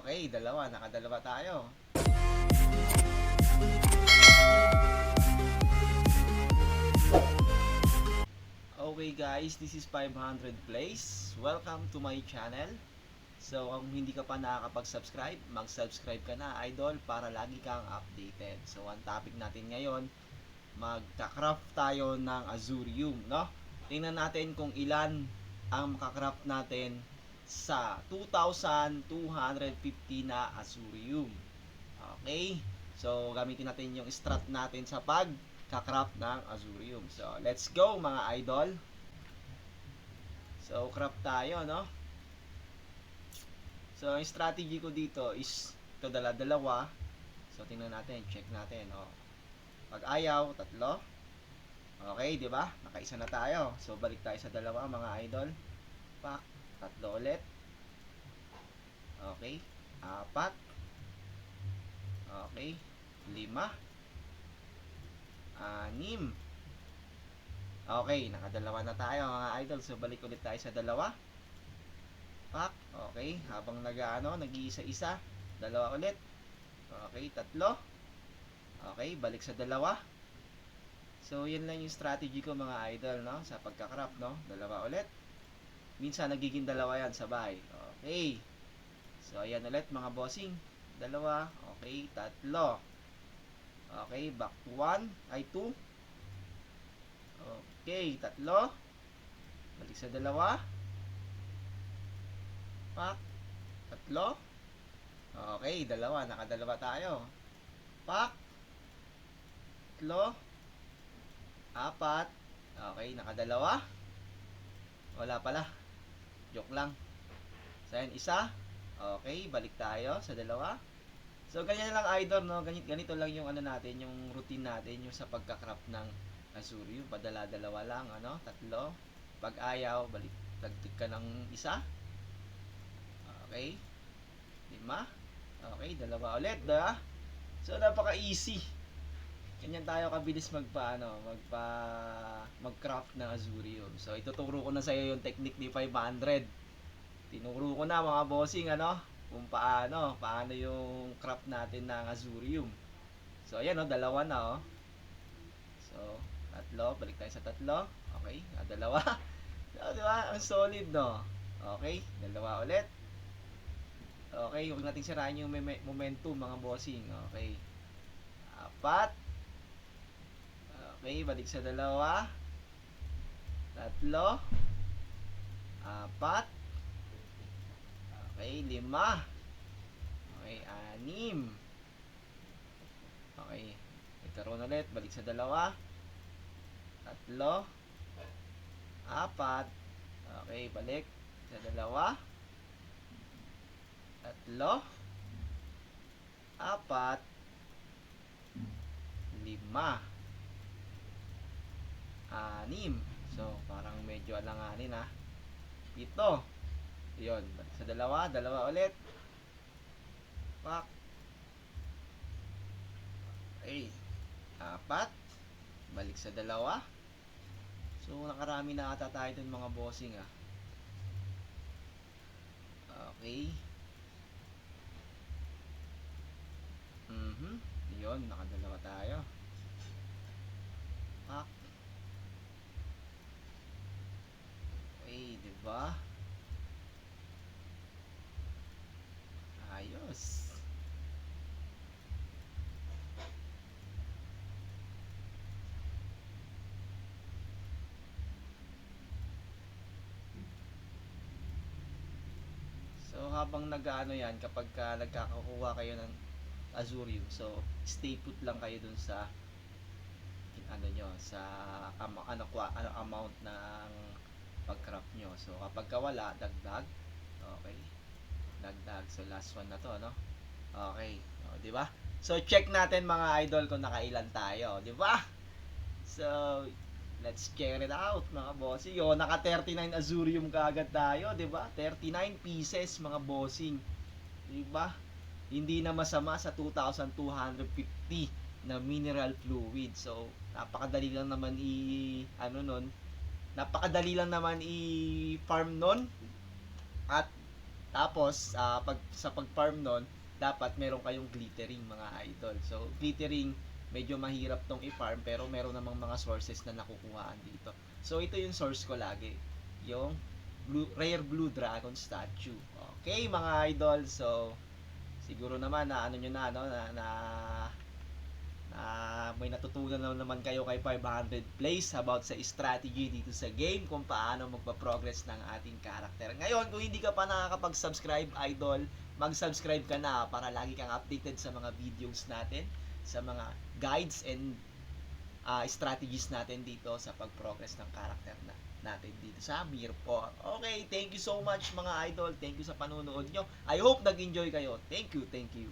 Okay, dalawa. Nakadalawa tayo. Okay guys, this is 500 plays. Welcome to my channel. So, kung hindi ka pa nakakapag-subscribe, mag-subscribe ka na, idol, para lagi kang updated. So, ang topic natin ngayon, magka-craft tayo ng Azurium, no? Tingnan natin kung ilan ang makakraft natin sa 2,250 na Azurium. Okay? So, gamitin natin yung strat natin sa pagka-craft ng Azurium. So, let's go mga idol. So, craft tayo, no? So, yung strategy ko dito is ito dala-dalawa. So, tingnan natin, check natin, oh. Pag ayaw, tatlo. Okay, di ba? Nakaisa na tayo. So, balik tayo sa dalawa, mga idol. Pak, tatlo ulit. Okay, apat. Okay, 5. 6. Okay, nakadalawa na tayo, mga idol. So, balik ulit tayo sa dalawa. Pak, okay, habang nag-iisa-isa. Dalawa ulit. Okay, tatlo. Okay, balik sa dalawa. So, yan lang yung strategy ko mga idol, no? Sa pagka-craft, no? Dalawa ulit. Minsan, nagiging dalawa yan sabay. Okay. So, ayan ulit mga bossing. Dalawa. Okay, tatlo. Okay, back to 1. Ay, 2. Okay, tatlo. Balik sa dalawa. Pak. Tatlo. Okay, dalawa. Nakadalawa tayo. Pak. Tatlo. Apat. Okay, nakadalawa. Wala pala. Joke lang. So, yan, isa. Okay, balik tayo sa dalawa. So, ganyan lang idol, no? Ganito lang yung natin, yung routine natin, yung sa pagka-craft ng Azurium. Padala-dalawa lang, tatlo. Pag ayaw, balik, dagdag ka ng isa. Okay. 5. Okay, dalawa ulit, da. So, napaka-easy. Ganyan tayo kabilis mag-craft ng Azurium. So, ituturo ko na sa iyo yung technique ni 500. Tinuro ko na mga bossing, kung paano yung craft natin ng Azurium. So, ayan, dalawa na, So, tatlo, balik tayo sa tatlo. Okay, dalawa. So, di ba? Ang solid, no? Okay, dalawa ulit. Okay, huwag nating sirain yung momentum, mga bossing. Okay. Apat. Okay, balik sa dalawa. Tatlo. Apat. Okay, 5. Okay, 6. Okay, nagkaroon ulit. Balik sa dalawa. Tatlo. Apat. Okay, balik sa dalawa. Tatlo. Apat. 5. 6. So, parang medyo alanganin, 7. Yun, balik sa dalawa. Dalawa ulit. Pak. Okay. 4. Balik sa dalawa. So, nakarami na ata tayo dun mga bossing, Okay. Yun, nakadalawa tayo. Pak. Okay, diba? Ayos. So, habang yan, kapag nagkakakuha kayo ng Azurium, so, stay put lang kayo dun sa sa amount ng pag-craft nyo. So, kapag wala, dagdag. Okay. Dagdag. So, last one na to, Okay. O, di ba? So, check natin mga idol kung nakailan tayo, di ba? So, let's check it out mga bossing. Naka 39 Azurium kaagad tayo, 'di ba? 39 pieces mga bossing. 'Di ba? Hindi na masama sa 2,250 na mineral fluid. So, napakadali lang naman napakadali lang naman i-farm nun. At Tapos, sa pag-farm nun, dapat meron kayong glittering mga idol. So, glittering, medyo mahirap tong i-farm pero meron namang mga sources na nakukuhaan dito. So, ito yung source ko lagi. Yung rare blue dragon statue. Okay, mga idol. So, siguro naman na ano nyo na, no, na may natutunan na naman kayo kay 500 plays about sa strategy dito sa game kung paano magpa-progress ng ating character. Ngayon, kung hindi ka pa nakakapag-subscribe, idol, mag-subscribe ka na para lagi kang updated sa mga videos natin, sa mga guides and strategies natin dito sa pag-progress ng character natin dito sa Mir 4. Okay, thank you so much mga idol. Thank you sa panunood nyo. I hope nag-enjoy kayo. Thank you, thank you.